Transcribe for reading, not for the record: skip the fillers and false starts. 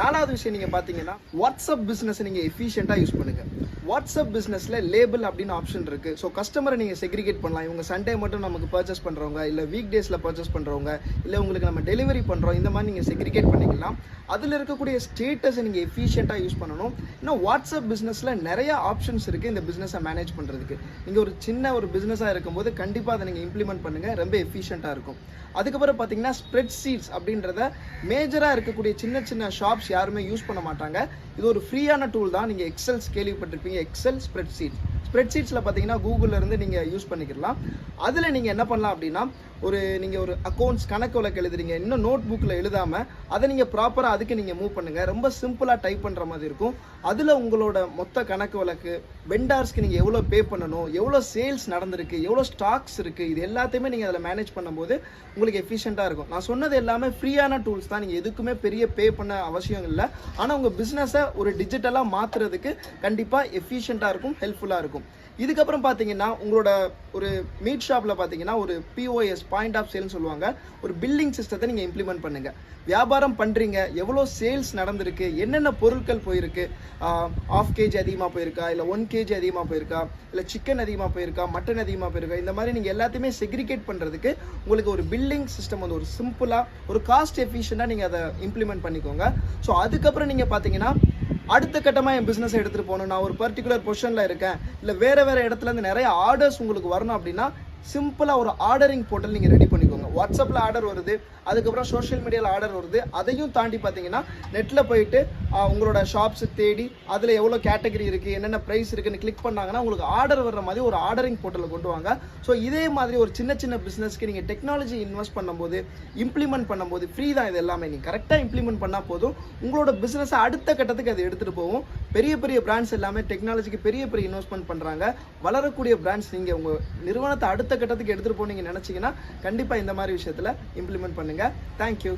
நாலாவது விஷயம் நீங்கள் பார்த்தீங்கன்னா வாட்ஸ்அப் பிஸ்னஸ் நீங்கள் எஃபிஷியண்டாக யூஸ் பண்ணுங்கள். வாட்ஸ்அப் பிஸ்னஸில் லேபிள் அப்படின்னு ஆப்ஷன் இருக்குது. ஸோ கஸ்டமரை நீங்கள் செக்ரிகேட் பண்ணலாம். இவங்க சண்டே மட்டும் நமக்கு பர்ச்சேஸ் பண்ணுறவங்க, இல்லை வீக் டேஸில் பர்ச்சேஸ் பண்ணுறவங்க, இல்லை உங்களுக்கு நம்ம டெலிவரி பண்ணுறோம், இந்த மாதிரி நீங்கள் செக்ரிகேட் பண்ணிக்கலாம். அதில் இருக்கக்கூடிய ஸ்டேட்டஸை நீங்கள் எஃபிஷியண்ட்டாக யூஸ் பண்ணணும். இன்னும் வாட்ஸ்அப் பிஸ்னஸில் நிறைய ஆப்ஷன்ஸ் இருக்குது இந்த பிஸ்னஸை மேனேஜ் பண்ணுறதுக்கு. நீங்கள் ஒரு சின்ன ஒரு பிஸ்னஸாக இருக்கும்போது கண்டிப்பாக அதை நீங்கள் இம்ப்ளிமெண்ட் பண்ணுங்கள், ரொம்ப எஃபிஷியண்ட்டாக இருக்கும். அதுக்கப்புறம் பார்த்தீங்கன்னா ஸ்ப்ரெட் ஷீட்ஸ் அப்படின்றத மேஜராக இருக்கக்கூடிய சின்ன சின்ன ஷாப்ஸ் யாருமே யூஸ் பண்ண மாட்டாங்க. இது ஒரு ஃப்ரீயான டூல் தான். நீங்கள் எக்ஸல்ஸ் கேள்விப்பட்டிருப்பீங்க, எக்ஸல் ஸ்ப்ரெட் ஷீட்ஸில் பார்த்தீங்கன்னா கூகுளிலேருந்து நீங்கள் யூஸ் பண்ணிக்கலாம். அதில் நீங்கள் என்ன பண்ணலாம் அப்படின்னா, நீங்கள் ஒரு அக்கௌண்ட்ஸ் கணக்கு வழக்கு எழுதுறீங்க, இன்னும் நோட் புக்கில் எழுதாமல் அதை நீங்கள் ப்ராப்பராக அதுக்கு நீங்கள் மூவ் பண்ணுங்கள். ரொம்ப சிம்பிளாக டைப் பண்ணுற மாதிரி இருக்கும். அதில் உங்களோட மொத்த கணக்கு வழக்கு, வெண்டார்ஸ்க்கு நீங்கள் எவ்வளோ பே பண்ணணும், எவ்வளோ சேல்ஸ் நடந்திருக்கு, எவ்வளோ ஸ்டாக்ஸ் இருக்குது, இது எல்லாத்தையுமே நீங்கள் அதில் மேனேஜ் பண்ணும்போது உங்களுக்கு எஃபிஷியண்ட்டாக இருக்கும். நான் சொன்னது எல்லாமே ஃப்ரீயான டூல்ஸ் தான். நீங்கள் எதுக்குமே பெரிய பே பண்ண அவசியம் இல்லை. ஆனால் உங்கள் பிஸ்னஸை ஒரு டிஜிட்டலாக மாற்றுறதுக்கு கண்டிப்பாக எஃபிஷியண்ட்டாக இருக்கும், ஹெல்ப்ஃபுல்லாக இருக்கும். இதுக்கப்புறம் பார்த்தீங்கன்னா உங்களோட ஒரு மீட் ஷாப்பில் பார்த்தீங்கன்னா ஒரு POS பாயிண்ட் ஆஃப் சேல்னு சொல்லுவாங்க, ஒரு பில்லிங் சிஸ்டத்தை நீங்கள் இம்ப்ளிமெண்ட் பண்ணுங்கள். வியாபாரம் பண்ணுறீங்க, எவ்வளோ சேல்ஸ் நடந்திருக்கு, என்னென்ன பொருட்கள் போயிருக்கு, 1/2 kg அதிகமாக போயிருக்கா, இல்லை 1 kg அதிகமாக போயிருக்கா, இல்லை சிக்கன் அதிகமாக போயிருக்கா, மட்டன் அதிகமாக போயிருக்கா, இந்த மாதிரி நீங்கள் எல்லாத்தையுமே செக்ரிகேட் பண்ணுறதுக்கு உங்களுக்கு ஒரு பில்லிங் சிஸ்டம் வந்து ஒரு சிம்பிளாக ஒரு காஸ்ட் எஃபிஷியண்டாக நீங்கள் அதை இம்ப்ளிமெண்ட் பண்ணிக்கோங்க. ஸோ அதுக்கப்புறம் நீங்கள் பார்த்தீங்கன்னா அடுத்த கட்டமாக என் பிஸ்னஸ் எடுத்துகிட்டு போகணும், நான் ஒரு பர்டிகுலர் பொசிஷனில் இருக்கேன், இல்லை வேறு இடத்துலேருந்து நிறைய ஆர்டர்ஸ் உங்களுக்கு வரணும் அப்படின்னா சிம்பிளாக ஒரு ஆர்டரிங் போர்ட்டல் நீங்கள் ரெடி பண்ணிக்கோங்க. வாட்ஸ்அப்பில் ஆர்டர் வருது, அதுக்கப்புறம் சோஷியல் மீடியாவில் ஆர்டர் வருது. அதையும் தாண்டி பார்த்தீங்கன்னா நெட்டில் போயிட்டு உங்களோட ஷாப்ஸ் தேடி அதில் எவ்வளோ கேட்டகரி இருக்குது, என்னென்ன ப்ரைஸ் இருக்குன்னு கிளிக் பண்ணாங்கன்னா உங்களுக்கு ஆர்டர் வர்ற மாதிரி ஒரு ஆர்டரிங் போர்ட்டலில் கொண்டு வாங்க. ஸோ இதே மாதிரி ஒரு சின்ன சின்ன பிஸ்னஸ்க்கு நீங்கள் டெக்னாலஜி இன்வெஸ்ட் பண்ணும்போது, இம்ப்ளிமெண்ட் பண்ணும்போது ஃப்ரீ தான் இது எல்லாமே. நீங்கள் கரெக்டாக இம்ப்ளிமெண்ட் பண்ணால் போதும், உங்களோட பிஸ்னஸை அடுத்த கட்டத்துக்கு அதை எடுத்துகிட்டு போகும். பெரிய பெரிய பிராண்ட்ஸ் எல்லாமே டெக்னாலஜிக்கு பெரிய பெரிய இன்வெஸ்ட்மெண்ட் பண்ணுறாங்க. வளரக்கூடிய பிராண்ட்ஸ் நீங்கள் உங்கள் நிறுவனத்தை அடுத்த கட்டத்துக்கு எடுத்துகிட்டு போனீங்க நினச்சிங்கன்னா கண்டிப்பாக இந்த மாதிரி விஷயத்தில் இம்ப்ளிமெண்ட் பண்ணுங்கள். தேங்க்யூ.